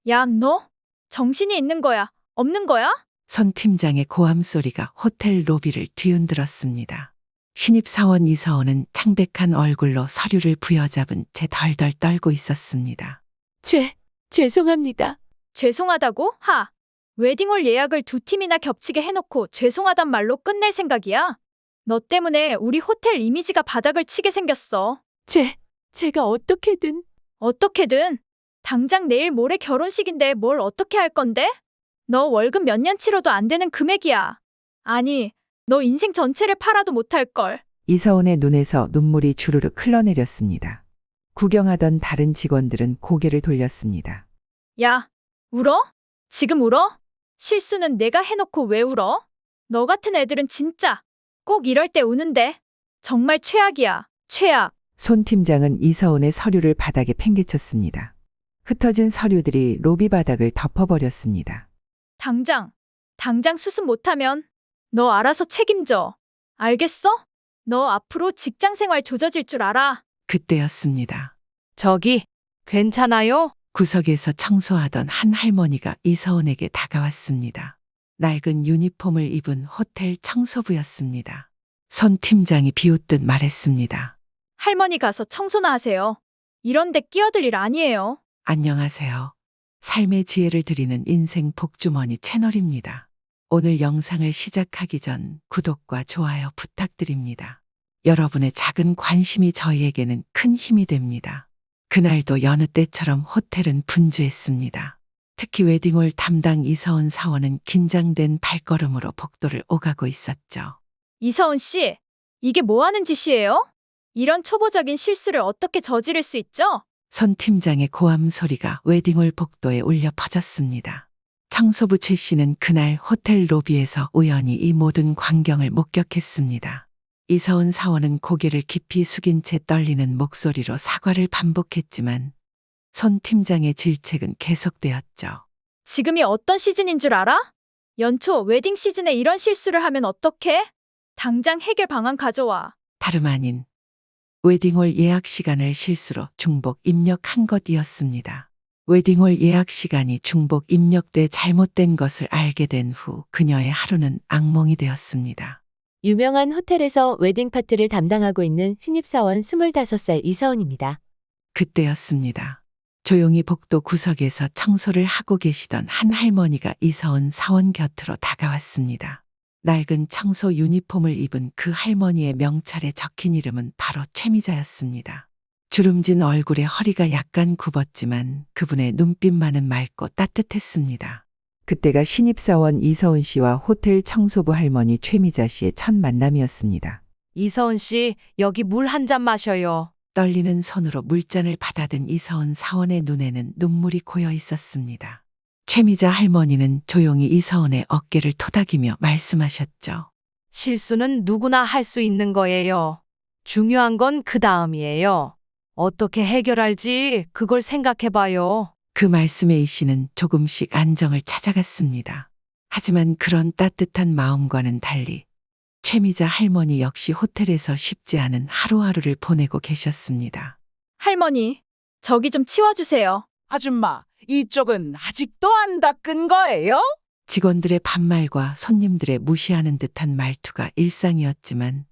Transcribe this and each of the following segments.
야, 너? 정신이 있는 거야? 없는 거야? 선 팀장의 고함 소리가 호텔 로비를 뒤흔들었습니다. 신입사원 이서원은 창백한 얼굴로 서류를 부여잡은 채 덜덜 떨고 있었습니다. 죄송합니다. 죄송하다고? 웨딩홀 예약을 두 팀이나 겹치게 해놓고 죄송하단 말로 끝낼 생각이야? 너 때문에 우리 호텔 이미지가 바닥을 치게 생겼어. 제가 어떻게든. 당장 내일 모레 결혼식인데 뭘 어떻게 할 건데? 너 월급 몇 년치로도 안 되는 금액이야. 아니, 너 인생 전체를 팔아도 못할걸. 이서원의 눈에서 눈물이 주르륵 흘러내렸습니다. 구경하던 다른 직원들은 고개를 돌렸습니다. 야, 울어? 지금 울어? 실수는 내가 해놓고 왜 울어? 너 같은 애들은 진짜 꼭 이럴 때 우는데. 정말 최악이야, 최악. 손 팀장은 이서원의 서류를 바닥에 팽개쳤습니다. 흩어진 서류들이 로비 바닥을 덮어버렸습니다. 당장 수습 못하면 너 알아서 책임져. 알겠어? 너 앞으로 직장 생활 조져질 줄 알아. 그때였습니다. 저기 괜찮아요? 구석에서 청소하던 한 할머니가 이서원에게 다가왔습니다. 낡은 유니폼을 입은 호텔 청소부였습니다. 손 팀장이 비웃듯 말했습니다. 할머니 가서 청소나 하세요. 이런 데 끼어들 일 아니에요. 안녕하세요. 삶의 지혜를 드리는 인생 복주머니 채널입니다. 오늘 영상을 시작하기 전 구독과 좋아요 부탁드립니다. 여러분의 작은 관심이 저희에게는 큰 힘이 됩니다. 그날도 여느 때처럼 호텔은 분주했습니다. 특히 웨딩홀 담당 이서원 사원은 긴장된 발걸음으로 복도를 오가고 있었죠. 이서은 씨, 이게 뭐 하는 짓이에요? 이런 초보적인 실수를 어떻게 저지를 수 있죠? 선 팀장의 고함 소리가 웨딩홀 복도에 울려 퍼졌습니다. 청소부 최 씨는 그날 호텔 로비에서 우연히 이 모든 광경을 목격했습니다. 이서운 사원은 고개를 깊이 숙인 채 떨리는 목소리로 사과를 반복했지만 손 팀장의 질책은 계속되었죠. 지금이 어떤 시즌인 줄 알아? 연초 웨딩 시즌에 이런 실수를 하면 어떡해? 당장 해결 방안 가져와. 다름 아닌 웨딩홀 예약 시간을 실수로 중복 입력한 것이었습니다. 웨딩홀 예약 시간이 중복 입력돼 잘못된 것을 알게 된 후 그녀의 하루는 악몽이 되었습니다. 유명한 호텔에서 웨딩 파티를 담당하고 있는 신입사원 25살 이서은입니다. 그때였습니다. 조용히 복도 구석에서 청소를 하고 계시던 한 할머니가 이서은 사원 곁으로 다가왔습니다. 낡은 청소 유니폼을 입은 그 할머니의 명찰에 적힌 이름은 바로 최미자였습니다. 주름진 얼굴에 허리가 약간 굽었지만 그분의 눈빛만은 맑고 따뜻했습니다. 그때가 신입사원 이서은 씨와 호텔 청소부 할머니 최미자 씨의 첫 만남이었습니다. 이서은 씨, 여기 물 한 잔 마셔요. 떨리는 손으로 물잔을 받아든 이서은 사원의 눈에는 눈물이 고여 있었습니다. 최미자 할머니는 조용히 이서은의 어깨를 토닥이며 말씀하셨죠. 실수는 누구나 할 수 있는 거예요. 중요한 건 그 다음이에요. 어떻게 해결할지 그걸 생각해봐요. 그 말씀에 이 씨는 조금씩 안정을 찾아갔습니다. 하지만 그런 따뜻한 마음과는 달리 최미자 할머니 역시 호텔에서 쉽지 않은 하루하루를 보내고 계셨습니다. 할머니, 저기 좀 치워주세요. 아줌마, 이쪽은 아직도 안 닦은 거예요? 직원들의 반말과 손님들의 무시하는 듯한 말투가 일상이었지만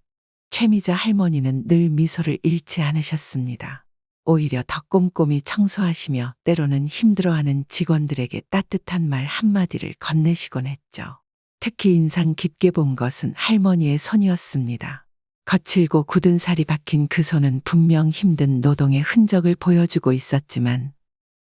최미자 할머니는 늘 미소를 잃지 않으셨습니다. 오히려 더 꼼꼼히 청소하시며 때로는 힘들어하는 직원들에게 따뜻한 말 한마디를 건네시곤 했죠. 특히 인상 깊게 본 것은 할머니의 손이었습니다. 거칠고 굳은 살이 박힌 그 손은 분명 힘든 노동의 흔적을 보여주고 있었지만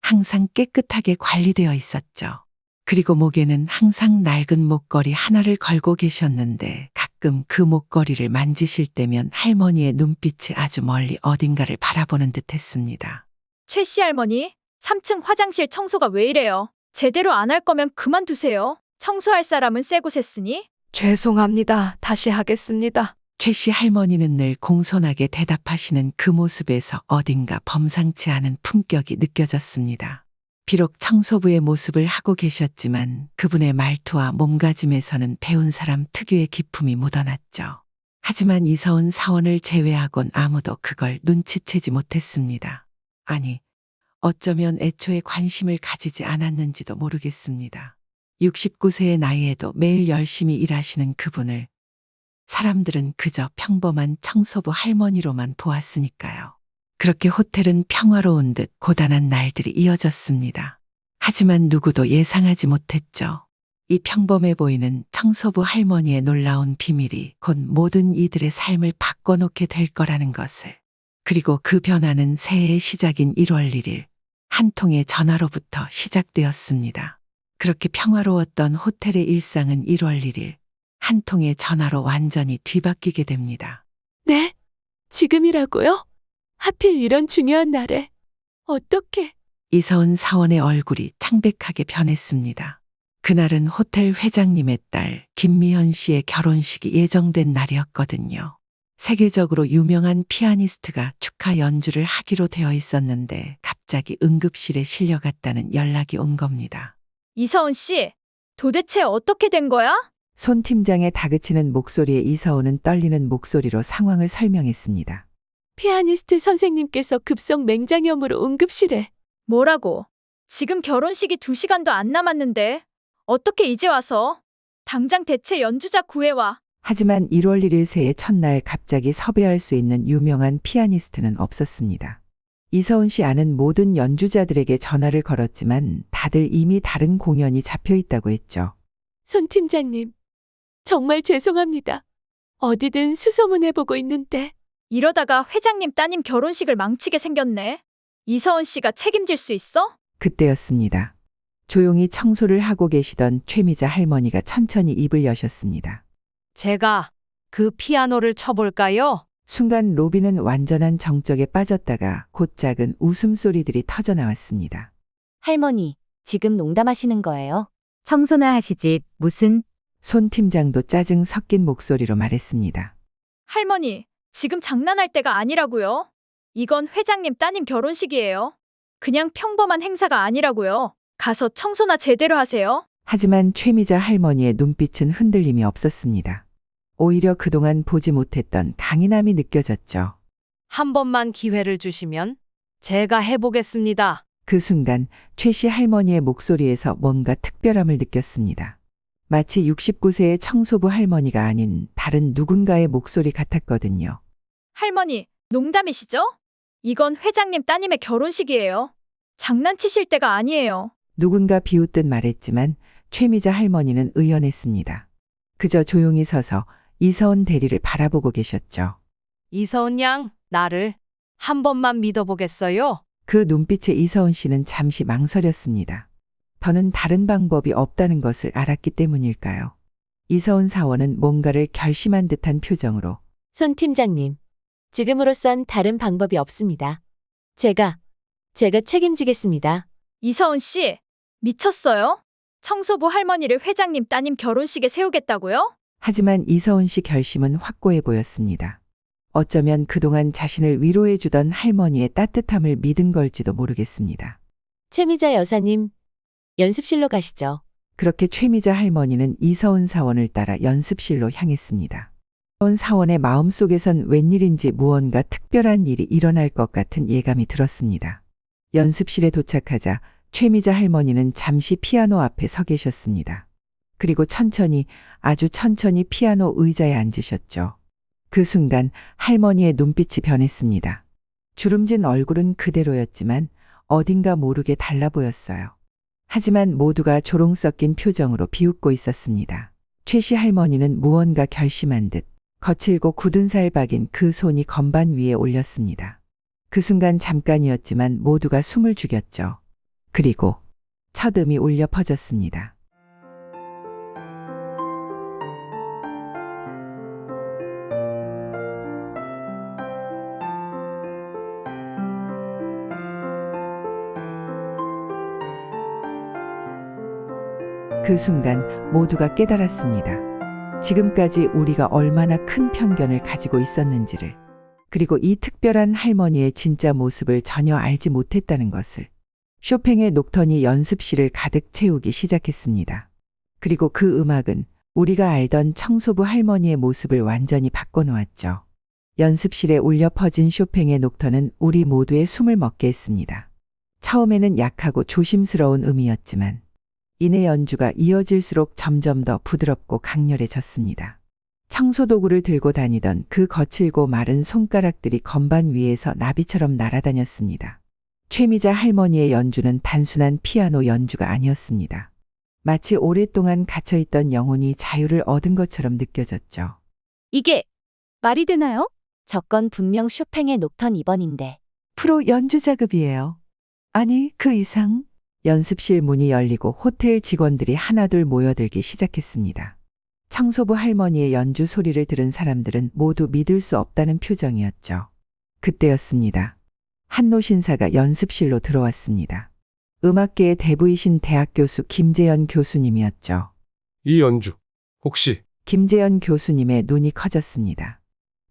항상 깨끗하게 관리되어 있었죠. 그리고 목에는 항상 낡은 목걸이 하나를 걸고 계셨는데 가끔 그 목걸이를 만지실 때면 할머니의 눈빛이 아주 멀리 어딘가를 바라보는 듯 했습니다. 최 씨 할머니, 3층 화장실 청소가 왜 이래요? 제대로 안 할 거면 그만두세요. 청소할 사람은 새 곳에 쓰니? 죄송합니다. 다시 하겠습니다. 최 씨 할머니는 늘 공손하게 대답하시는 그 모습에서 어딘가 범상치 않은 품격이 느껴졌습니다. 비록 청소부의 모습을 하고 계셨지만 그분의 말투와 몸가짐에서는 배운 사람 특유의 기품이 묻어났죠. 하지만 이서은 사원을 제외하곤 아무도 그걸 눈치채지 못했습니다. 아니, 어쩌면 애초에 관심을 가지지 않았는지도 모르겠습니다. 69세의 나이에도 매일 열심히 일하시는 그분을 사람들은 그저 평범한 청소부 할머니로만 보았으니까요. 그렇게 호텔은 평화로운 듯 고단한 날들이 이어졌습니다. 하지만 누구도 예상하지 못했죠. 이 평범해 보이는 청소부 할머니의 놀라운 비밀이 곧 모든 이들의 삶을 바꿔놓게 될 거라는 것을. 그리고 그 변화는 새해의 시작인 1월 1일 한 통의 전화로부터 시작되었습니다. 그렇게 평화로웠던 호텔의 일상은 1월 1일 한 통의 전화로 완전히 뒤바뀌게 됩니다. 네? 지금이라고요? 하필 이런 중요한 날에. 어떻게? 이서은 사원의 얼굴이 창백하게 변했습니다. 그날은 호텔 회장님의 딸 김미연 씨의 결혼식이 예정된 날이었거든요. 세계적으로 유명한 피아니스트가 축하 연주를 하기로 되어 있었는데 갑자기 응급실에 실려갔다는 연락이 온 겁니다. 이서은 씨, 도대체 어떻게 된 거야? 손 팀장의 다그치는 목소리에 이서은은 떨리는 목소리로 상황을 설명했습니다. 피아니스트 선생님께서 급성 맹장염으로 응급실에. 뭐라고? 지금 결혼식이 2시간도 안 남았는데 어떻게 이제 와서? 당장 대체 연주자 구해와. 하지만 1월 1일 새해 첫날 갑자기 섭외할 수 있는 유명한 피아니스트는 없었습니다. 이서은 씨 아는 모든 연주자들에게 전화를 걸었지만 다들 이미 다른 공연이 잡혀 있다고 했죠. 손 팀장님, 정말 죄송합니다. 어디든 수소문해보고 있는데. 이러다가 회장님 따님 결혼식을 망치게 생겼네. 이서은 씨가 책임질 수 있어? 그때였습니다. 조용히 청소를 하고 계시던 최미자 할머니가 천천히 입을 여셨습니다. 제가 그 피아노를 쳐볼까요? 순간 로비는 완전한 정적에 빠졌다가 곧 작은 웃음소리들이 터져 나왔습니다. 할머니, 지금 농담하시는 거예요? 청소나 하시지, 무슨. 손 팀장도 짜증 섞인 목소리로 말했습니다. 할머니, 지금 장난할 때가 아니라고요. 이건 회장님 따님 결혼식이에요. 그냥 평범한 행사가 아니라고요. 가서 청소나 제대로 하세요. 하지만 최미자 할머니의 눈빛은 흔들림이 없었습니다. 오히려 그동안 보지 못했던 강인함이 느껴졌죠. 한 번만 기회를 주시면 제가 해보겠습니다. 그 순간 최 씨 할머니의 목소리에서 뭔가 특별함을 느꼈습니다. 마치 69세의 청소부 할머니가 아닌 다른 누군가의 목소리 같았거든요. 할머니, 농담이시죠? 이건 회장님 따님의 결혼식이에요. 장난치실 때가 아니에요. 누군가 비웃듯 말했지만 최미자 할머니는 의연했습니다. 그저 조용히 서서 이서은 대리를 바라보고 계셨죠. 이서은 양, 나를 한 번만 믿어보겠어요? 그 눈빛에 이서은 씨는 잠시 망설였습니다. 더는 다른 방법이 없다는 것을 알았기 때문일까요? 이서은 사원은 뭔가를 결심한 듯한 표정으로 손 팀장님, 지금으로선 다른 방법이 없습니다. 제가 책임지겠습니다. 이서은 씨, 미쳤어요? 청소부 할머니를 회장님 따님 결혼식에 세우겠다고요? 하지만 이서은 씨 결심은 확고해 보였습니다. 어쩌면 그동안 자신을 위로해 주던 할머니의 따뜻함을 믿은 걸지도 모르겠습니다. 최미자 여사님, 연습실로 가시죠. 그렇게 최미자 할머니는 이서은 사원을 따라 연습실로 향했습니다. 이서은 사원의 마음속에선 웬일인지 무언가 특별한 일이 일어날 것 같은 예감이 들었습니다. 연습실에 도착하자 최미자 할머니는 잠시 피아노 앞에 서 계셨습니다. 그리고 아주 천천히 피아노 의자에 앉으셨죠. 그 순간 할머니의 눈빛이 변했습니다. 주름진 얼굴은 그대로였지만 어딘가 모르게 달라 보였어요. 하지만 모두가 조롱 섞인 표정으로 비웃고 있었습니다. 최 씨 할머니는 무언가 결심한 듯 거칠고 굳은 살 박인 그 손이 건반 위에 올렸습니다. 그 순간 잠깐이었지만 모두가 숨을 죽였죠. 그리고 첫 음이 울려 퍼졌습니다. 그 순간 모두가 깨달았습니다. 지금까지 우리가 얼마나 큰 편견을 가지고 있었는지를, 그리고 이 특별한 할머니의 진짜 모습을 전혀 알지 못했다는 것을. 쇼팽의 녹턴이 연습실을 가득 채우기 시작했습니다. 그리고 그 음악은 우리가 알던 청소부 할머니의 모습을 완전히 바꿔놓았죠. 연습실에 울려 퍼진 쇼팽의 녹턴은 우리 모두의 숨을 먹게 했습니다. 처음에는 약하고 조심스러운 음이었지만 이내 연주가 이어질수록 점점 더 부드럽고 강렬해졌습니다. 청소도구를 들고 다니던 그 거칠고 마른 손가락들이 건반 위에서 나비처럼 날아다녔습니다. 최미자 할머니의 연주는 단순한 피아노 연주가 아니었습니다. 마치 오랫동안 갇혀있던 영혼이 자유를 얻은 것처럼 느껴졌죠. 이게 말이 되나요? 저건 분명 쇼팽의 녹턴 2번인데. 프로 연주 자급이에요. 아니, 그 이상. 연습실 문이 열리고 호텔 직원들이 하나둘 모여들기 시작했습니다. 청소부 할머니의 연주 소리를 들은 사람들은 모두 믿을 수 없다는 표정이었죠. 그때였습니다. 한노 신사가 연습실로 들어왔습니다. 음악계의 대부이신 대학 교수 김재현 교수님이었죠. 이 연주, 혹시 김재현 교수님의 눈이 커졌습니다.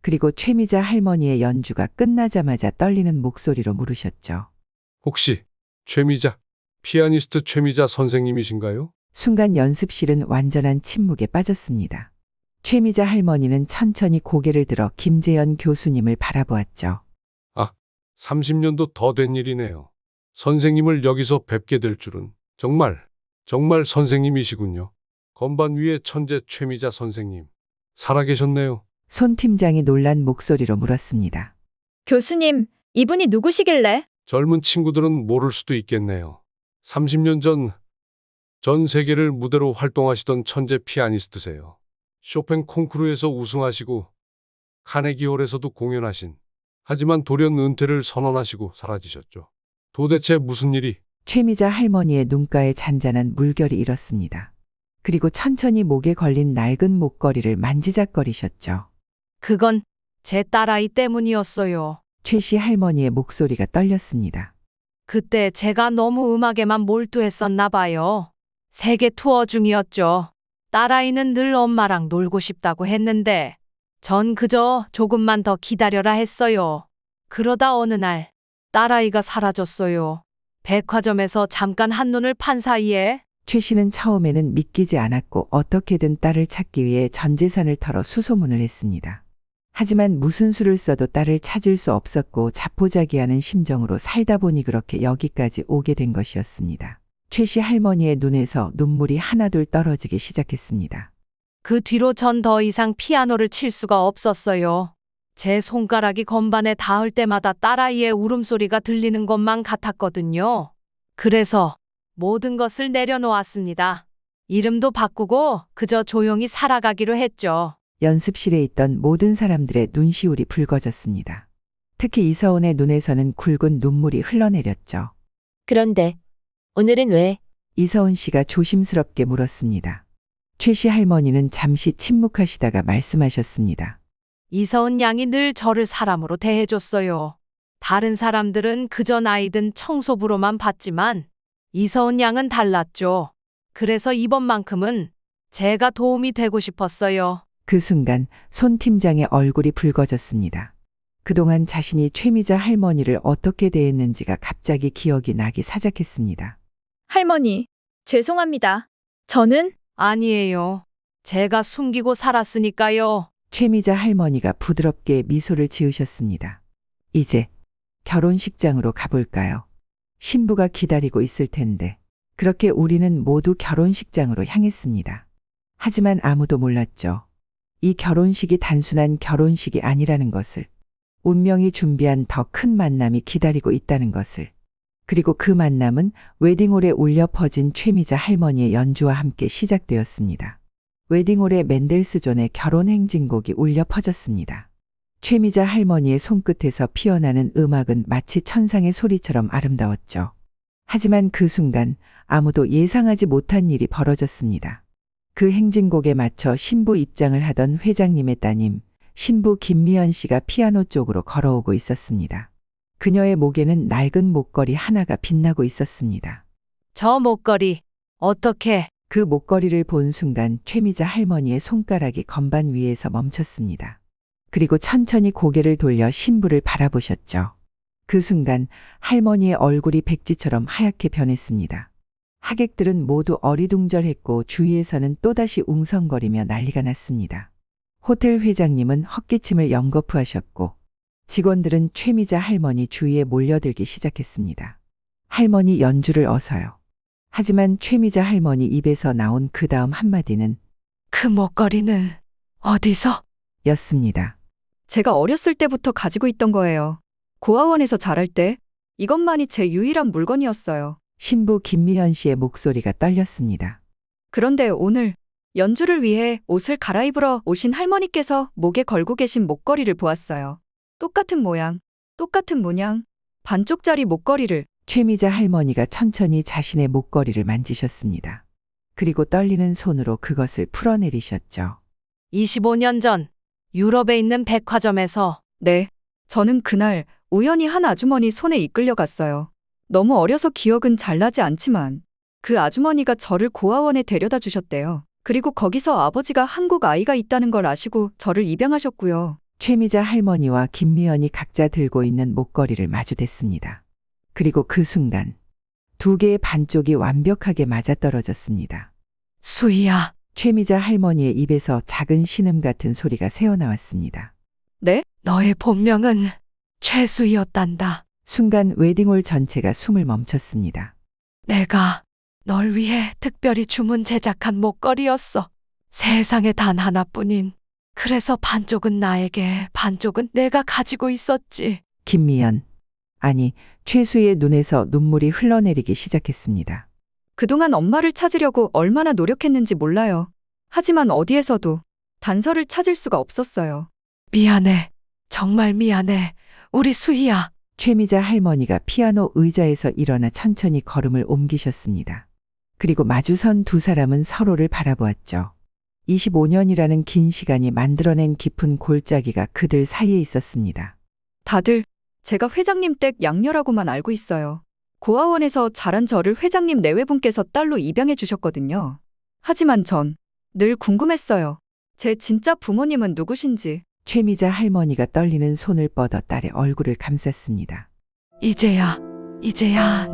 그리고 최미자 할머니의 연주가 끝나자마자 떨리는 목소리로 물으셨죠. 혹시 최미자, 피아니스트 최미자 선생님이신가요? 순간 연습실은 완전한 침묵에 빠졌습니다. 최미자 할머니는 천천히 고개를 들어 김재현 교수님을 바라보았죠. 30년도 더 된 일이네요. 선생님을 여기서 뵙게 될 줄은 정말 선생님이시군요. 건반 위의 천재 최미자 선생님, 살아계셨네요. 손 팀장이 놀란 목소리로 물었습니다. 교수님, 이분이 누구시길래? 젊은 친구들은 모를 수도 있겠네요. 30년 전 세계를 무대로 활동하시던 천재 피아니스트세요. 쇼팽 콩쿠르에서 우승하시고 카네기홀에서도 공연하신, 하지만 돌연 은퇴를 선언하시고 사라지셨죠. 도대체 무슨 일이? 최미자 할머니의 눈가에 잔잔한 물결이 일었습니다. 그리고 천천히 목에 걸린 낡은 목걸이를 만지작거리셨죠. 그건 제 딸아이 때문이었어요. 최씨 할머니의 목소리가 떨렸습니다. 그때 제가 너무 음악에만 몰두했었나 봐요. 세계 투어 중이었죠. 딸아이는 늘 엄마랑 놀고 싶다고 했는데 전 그저 조금만 더 기다려라 했어요. 그러다 어느 날 딸아이가 사라졌어요. 백화점에서 잠깐 한눈을 판 사이에. 최 씨는 처음에는 믿기지 않았고 어떻게든 딸을 찾기 위해 전 재산을 털어 수소문을 했습니다. 하지만 무슨 수를 써도 딸을 찾을 수 없었고 자포자기하는 심정으로 살다 보니 그렇게 여기까지 오게 된 것이었습니다. 최 씨 할머니의 눈에서 눈물이 하나둘 떨어지기 시작했습니다. 그 뒤로 전 더 이상 피아노를 칠 수가 없었어요. 제 손가락이 건반에 닿을 때마다 딸아이의 울음소리가 들리는 것만 같았거든요. 그래서 모든 것을 내려놓았습니다. 이름도 바꾸고 그저 조용히 살아가기로 했죠. 연습실에 있던 모든 사람들의 눈시울이 붉어졌습니다. 특히 이서운의 눈에서는 굵은 눈물이 흘러내렸죠. 그런데 오늘은 왜? 이서운 씨가 조심스럽게 물었습니다. 최 씨 할머니는 잠시 침묵하시다가 말씀하셨습니다. 이서은 양이 늘 저를 사람으로 대해줬어요. 다른 사람들은 그저 나이든 청소부로만 봤지만 이서은 양은 달랐죠. 그래서 이번만큼은 제가 도움이 되고 싶었어요. 그 순간 손 팀장의 얼굴이 붉어졌습니다. 그동안 자신이 최미자 할머니를 어떻게 대했는지가 갑자기 기억이 나기 사작했습니다. 할머니, 죄송합니다. 저는 아니에요. 제가 숨기고 살았으니까요. 최미자 할머니가 부드럽게 미소를 지으셨습니다. 이제 결혼식장으로 가볼까요? 신부가 기다리고 있을 텐데. 그렇게 우리는 모두 결혼식장으로 향했습니다. 하지만 아무도 몰랐죠. 이 결혼식이 단순한 결혼식이 아니라는 것을. 운명이 준비한 더 큰 만남이 기다리고 있다는 것을. 그리고 그 만남은 웨딩홀에 울려 퍼진 최미자 할머니의 연주와 함께 시작되었습니다. 웨딩홀에 맨델스존의 결혼 행진곡이 울려 퍼졌습니다. 최미자 할머니의 손끝에서 피어나는 음악은 마치 천상의 소리처럼 아름다웠죠. 하지만 그 순간 아무도 예상하지 못한 일이 벌어졌습니다. 그 행진곡에 맞춰 신부 입장을 하던 회장님의 따님, 신부 김미연 씨가 피아노 쪽으로 걸어오고 있었습니다. 그녀의 목에는 낡은 목걸이 하나가 빛나고 있었습니다. 저 목걸이 어떻게? 그 목걸이를 본 순간 최미자 할머니의 손가락이 건반 위에서 멈췄습니다. 그리고 천천히 고개를 돌려 신부를 바라보셨죠. 그 순간 할머니의 얼굴이 백지처럼 하얗게 변했습니다. 하객들은 모두 어리둥절했고 주위에서는 또다시 웅성거리며 난리가 났습니다. 호텔 회장님은 헛기침을 연거푸하셨고 직원들은 최미자 할머니 주위에 몰려들기 시작했습니다. 할머니 연주를 어서요. 하지만 최미자 할머니 입에서 나온 그 다음 한마디는 그 목걸이는 어디서? 였습니다. 제가 어렸을 때부터 가지고 있던 거예요. 고아원에서 자랄 때 이것만이 제 유일한 물건이었어요. 신부 김미연 씨의 목소리가 떨렸습니다. 그런데 오늘 연주를 위해 옷을 갈아입으러 오신 할머니께서 목에 걸고 계신 목걸이를 보았어요. 똑같은 모양, 똑같은 문양, 반쪽짜리 목걸이를. 최미자 할머니가 천천히 자신의 목걸이를 만지셨습니다. 그리고 떨리는 손으로 그것을 풀어내리셨죠. 25년 전 유럽에 있는 백화점에서 네, 저는 그날 우연히 한 아주머니 손에 이끌려 갔어요. 너무 어려서 기억은 잘 나지 않지만 그 아주머니가 저를 고아원에 데려다 주셨대요. 그리고 거기서 아버지가 한국 아이가 있다는 걸 아시고 저를 입양하셨고요. 최미자 할머니와 김미연이 각자 들고 있는 목걸이를 마주댔습니다. 그리고 그 순간 두 개의 반쪽이 완벽하게 맞아떨어졌습니다. 수희야, 최미자 할머니의 입에서 작은 신음 같은 소리가 새어나왔습니다. 네? 너의 본명은 최수희였단다. 순간 웨딩홀 전체가 숨을 멈췄습니다. 내가 널 위해 특별히 주문 제작한 목걸이였어. 세상에 단 하나뿐인. 그래서 반쪽은 나에게, 반쪽은 내가 가지고 있었지. 김미연, 아니 최수희의 눈에서 눈물이 흘러내리기 시작했습니다. 그동안 엄마를 찾으려고 얼마나 노력했는지 몰라요. 하지만 어디에서도 단서를 찾을 수가 없었어요. 미안해. 정말 미안해. 우리 수희야. 최미자 할머니가 피아노 의자에서 일어나 천천히 걸음을 옮기셨습니다. 그리고 마주선 두 사람은 서로를 바라보았죠. 25년이라는 긴 시간이 만들어낸 깊은 골짜기가 그들 사이에 있었습니다. 다들 제가 회장님 댁 양녀라고만 알고 있어요. 고아원에서 자란 저를 회장님 내외분께서 딸로 입양해 주셨거든요. 하지만 전 늘 궁금했어요. 제 진짜 부모님은 누구신지. 최미자 할머니가 떨리는 손을 뻗어 딸의 얼굴을 감쌌습니다. 이제야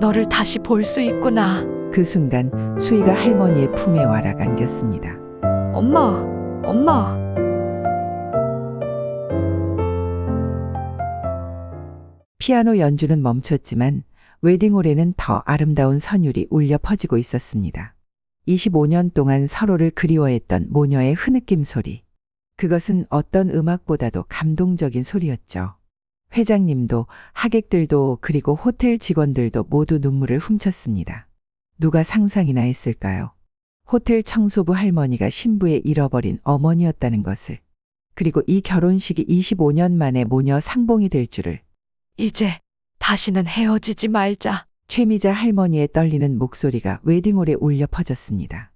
너를 다시 볼 수 있구나. 그 순간 수희가 할머니의 품에 와락 안겼습니다. 엄마, 엄마. 피아노 연주는 멈췄지만 웨딩홀에는 더 아름다운 선율이 울려 퍼지고 있었습니다. 25년 동안 서로를 그리워했던 모녀의 흐느낌 소리. 그것은 어떤 음악보다도 감동적인 소리였죠. 회장님도 하객들도 그리고 호텔 직원들도 모두 눈물을 훔쳤습니다. 누가 상상이나 했을까요? 호텔 청소부 할머니가 신부의 잃어버린 어머니였다는 것을. 그리고 이 결혼식이 25년 만에 모녀 상봉이 될 줄을. 이제 다시는 헤어지지 말자. 최미자 할머니의 떨리는 목소리가 웨딩홀에 울려 퍼졌습니다.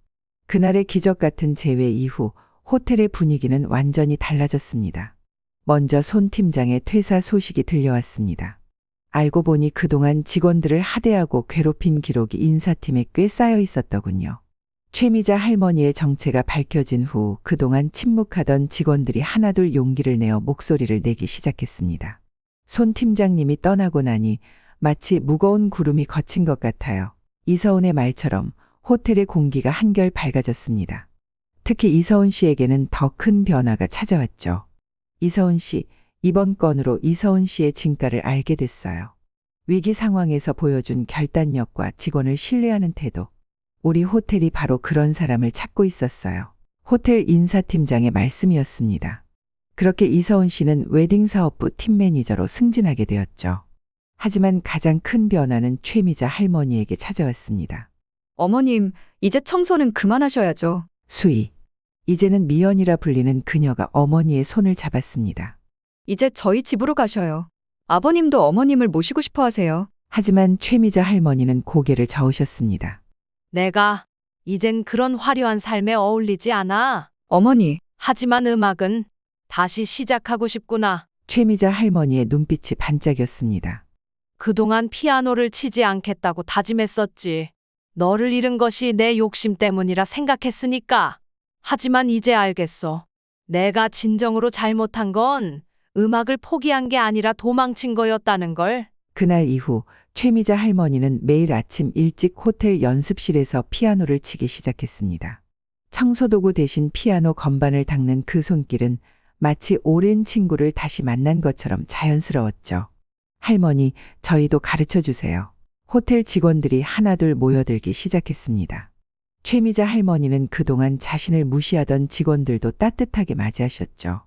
그날의 기적 같은 재회 이후 호텔의 분위기는 완전히 달라졌습니다. 먼저 손 팀장의 퇴사 소식이 들려왔습니다. 알고 보니 그동안 직원들을 하대하고 괴롭힌 기록이 인사팀에 꽤 쌓여 있었더군요. 최미자 할머니의 정체가 밝혀진 후 그동안 침묵하던 직원들이 하나둘 용기를 내어 목소리를 내기 시작했습니다. 손 팀장님이 떠나고 나니 마치 무거운 구름이 거친 것 같아요. 이서운의 말처럼 호텔의 공기가 한결 밝아졌습니다. 특히 이서운 씨에게는 더 큰 변화가 찾아왔죠. 이서운 씨, 이번 건으로 이서운 씨의 진가를 알게 됐어요. 위기 상황에서 보여준 결단력과 직원을 신뢰하는 태도. 우리 호텔이 바로 그런 사람을 찾고 있었어요. 호텔 인사팀장의 말씀이었습니다. 그렇게 이서운 씨는 웨딩 사업부 팀 매니저로 승진하게 되었죠. 하지만 가장 큰 변화는 최미자 할머니에게 찾아왔습니다. 어머님, 이제 청소는 그만하셔야죠. 수희. 이제는 미연이라 불리는 그녀가 어머니의 손을 잡았습니다. 이제 저희 집으로 가셔요. 아버님도 어머님을 모시고 싶어 하세요. 하지만 최미자 할머니는 고개를 저으셨습니다. 내가 이젠 그런 화려한 삶에 어울리지 않아. 어머니, 하지만 음악은 다시 시작하고 싶구나. 최미자 할머니의 눈빛이 반짝였습니다. 그동안 피아노를 치지 않겠다고 다짐했었지. 너를 잃은 것이 내 욕심 때문이라 생각했으니까. 하지만 이제 알겠어. 내가 진정으로 잘못한 건 음악을 포기한 게 아니라 도망친 거였다는 걸. 그날 이후 최미자 할머니는 매일 아침 일찍 호텔 연습실에서 피아노를 치기 시작했습니다. 청소도구 대신 피아노 건반을 닦는 그 손길은 마치 오랜 친구를 다시 만난 것처럼 자연스러웠죠. 할머니, 저희도 가르쳐 주세요. 호텔 직원들이 하나둘 모여들기 시작했습니다. 최미자 할머니는 그동안 자신을 무시하던 직원들도 따뜻하게 맞이하셨죠.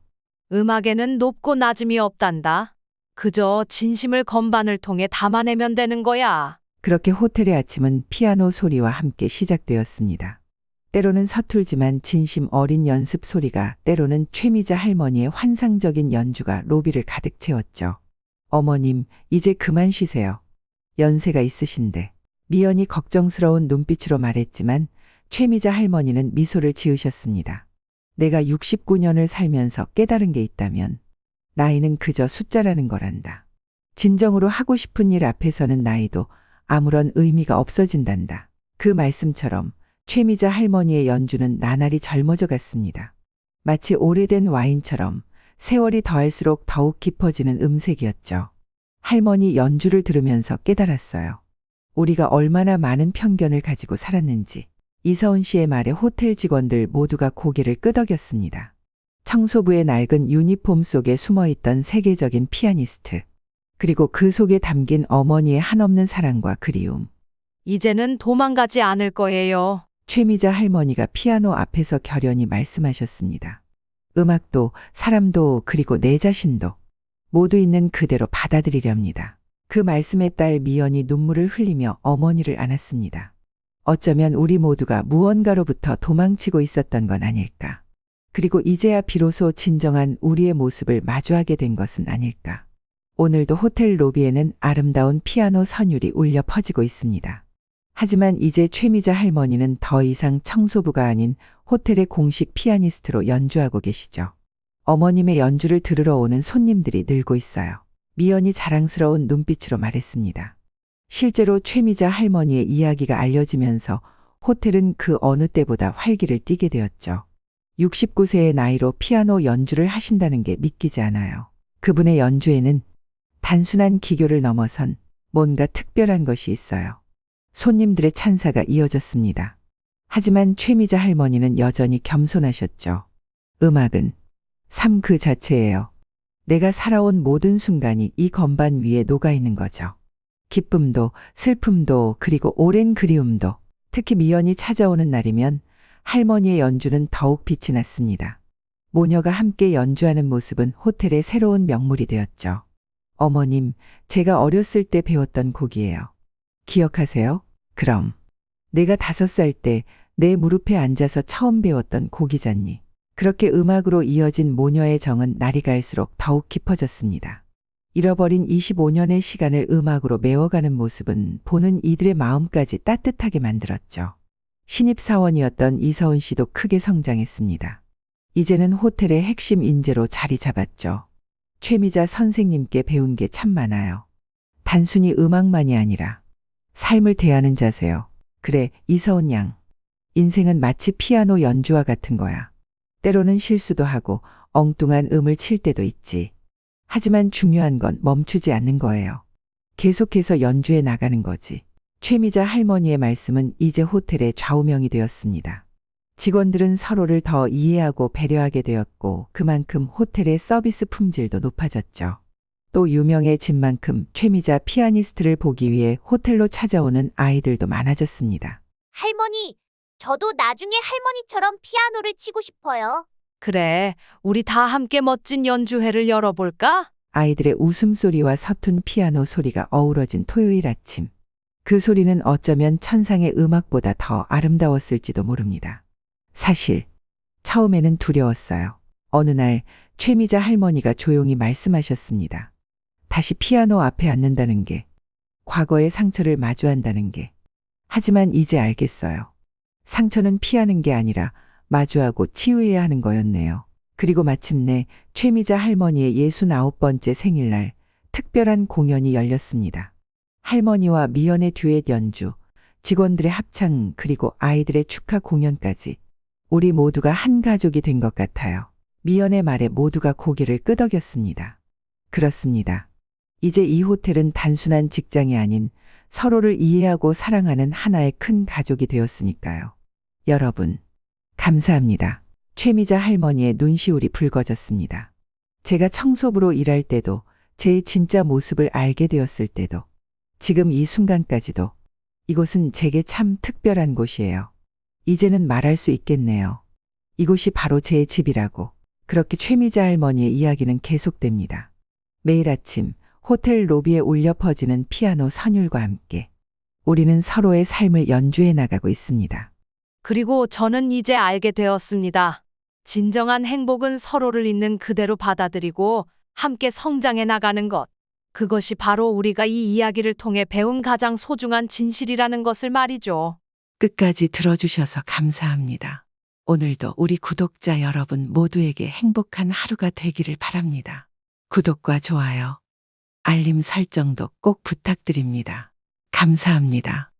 음악에는 높고 낮음이 없단다. 그저 진심을 건반을 통해 담아내면 되는 거야. 그렇게 호텔의 아침은 피아노 소리와 함께 시작되었습니다. 때로는 서툴지만 진심 어린 연습 소리가, 때로는 최미자 할머니의 환상적인 연주가 로비를 가득 채웠죠. 어머님, 이제 그만 쉬세요. 연세가 있으신데. 미연이 걱정스러운 눈빛으로 말했지만 최미자 할머니는 미소를 지으셨습니다. 내가 69년을 살면서 깨달은 게 있다면 나이는 그저 숫자라는 거란다. 진정으로 하고 싶은 일 앞에서는 나이도 아무런 의미가 없어진단다. 그 말씀처럼 최미자 할머니의 연주는 나날이 젊어져 갔습니다. 마치 오래된 와인처럼 세월이 더할수록 더욱 깊어지는 음색이었죠. 할머니 연주를 들으면서 깨달았어요. 우리가 얼마나 많은 편견을 가지고 살았는지. 이서은 씨의 말에 호텔 직원들 모두가 고개를 끄덕였습니다. 청소부의 낡은 유니폼 속에 숨어있던 세계적인 피아니스트. 그리고 그 속에 담긴 어머니의 한없는 사랑과 그리움. 이제는 도망가지 않을 거예요. 최미자 할머니가 피아노 앞에서 결연히 말씀하셨습니다. 음악도 사람도 그리고 내 자신도 모두 있는 그대로 받아들이렵니다. 그 말씀에 딸 미연이 눈물을 흘리며 어머니를 안았습니다. 어쩌면 우리 모두가 무언가로부터 도망치고 있었던 건 아닐까. 그리고 이제야 비로소 진정한 우리의 모습을 마주하게 된 것은 아닐까. 오늘도 호텔 로비에는 아름다운 피아노 선율이 울려 퍼지고 있습니다. 하지만 이제 최미자 할머니는 더 이상 청소부가 아닌 호텔의 공식 피아니스트로 연주하고 계시죠. 어머님의 연주를 들으러 오는 손님들이 늘고 있어요. 미연이 자랑스러운 눈빛으로 말했습니다. 실제로 최미자 할머니의 이야기가 알려지면서 호텔은 그 어느 때보다 활기를 띠게 되었죠. 69세의 나이로 피아노 연주를 하신다는 게 믿기지 않아요. 그분의 연주에는 단순한 기교를 넘어선 뭔가 특별한 것이 있어요. 손님들의 찬사가 이어졌습니다. 하지만 최미자 할머니는 여전히 겸손하셨죠. 음악은 삶 그 자체예요. 내가 살아온 모든 순간이 이 건반 위에 녹아있는 거죠. 기쁨도 슬픔도 그리고 오랜 그리움도. 특히 미연이 찾아오는 날이면 할머니의 연주는 더욱 빛이 났습니다. 모녀가 함께 연주하는 모습은 호텔의 새로운 명물이 되었죠. 어머님, 제가 어렸을 때 배웠던 곡이에요. 기억하세요? 그럼. 내가 5살 때 내 무릎에 앉아서 처음 배웠던 곡이잖니. 그렇게 음악으로 이어진 모녀의 정은 날이 갈수록 더욱 깊어졌습니다. 잃어버린 25년의 시간을 음악으로 메워가는 모습은 보는 이들의 마음까지 따뜻하게 만들었죠. 신입사원이었던 이서은 씨도 크게 성장했습니다. 이제는 호텔의 핵심 인재로 자리 잡았죠. 최미자 선생님께 배운 게 참 많아요. 단순히 음악만이 아니라 삶을 대하는 자세요. 그래, 이서은 양. 인생은 마치 피아노 연주와 같은 거야. 때로는 실수도 하고 엉뚱한 음을 칠 때도 있지. 하지만 중요한 건 멈추지 않는 거예요. 계속해서 연주해 나가는 거지. 최미자 할머니의 말씀은 이제 호텔의 좌우명이 되었습니다. 직원들은 서로를 더 이해하고 배려하게 되었고 그만큼 호텔의 서비스 품질도 높아졌죠. 또 유명해진 만큼 최미자 피아니스트를 보기 위해 호텔로 찾아오는 아이들도 많아졌습니다. 할머니, 저도 나중에 할머니처럼 피아노를 치고 싶어요. 그래, 우리 다 함께 멋진 연주회를 열어볼까? 아이들의 웃음소리와 서툰 피아노 소리가 어우러진 토요일 아침. 그 소리는 어쩌면 천상의 음악보다 더 아름다웠을지도 모릅니다. 사실 처음에는 두려웠어요. 어느 날 최미자 할머니가 조용히 말씀하셨습니다. 다시 피아노 앞에 앉는다는 게, 과거의 상처를 마주한다는 게. 하지만 이제 알겠어요. 상처는 피하는 게 아니라 마주하고 치유해야 하는 거였네요. 그리고 마침내 최미자 할머니의 69번째 생일날 특별한 공연이 열렸습니다. 할머니와 미연의 듀엣 연주, 직원들의 합창, 그리고 아이들의 축하 공연까지 우리 모두가 한 가족이 된 것 같아요. 미연의 말에 모두가 고개를 끄덕였습니다. 그렇습니다. 이제 이 호텔은 단순한 직장이 아닌 서로를 이해하고 사랑하는 하나의 큰 가족이 되었으니까요. 여러분, 감사합니다. 최미자 할머니의 눈시울이 붉어졌습니다. 제가 청소부로 일할 때도, 제 진짜 모습을 알게 되었을 때도, 지금 이 순간까지도 이곳은 제게 참 특별한 곳이에요. 이제는 말할 수 있겠네요. 이곳이 바로 제 집이라고. 그렇게 최미자 할머니의 이야기는 계속됩니다. 매일 아침 호텔 로비에 울려 퍼지는 피아노 선율과 함께 우리는 서로의 삶을 연주해 나가고 있습니다. 그리고 저는 이제 알게 되었습니다. 진정한 행복은 서로를 있는 그대로 받아들이고 함께 성장해 나가는 것. 그것이 바로 우리가 이 이야기를 통해 배운 가장 소중한 진실이라는 것을 말이죠. 끝까지 들어주셔서 감사합니다. 오늘도 우리 구독자 여러분 모두에게 행복한 하루가 되기를 바랍니다. 구독과 좋아요, 알림 설정도 꼭 부탁드립니다. 감사합니다.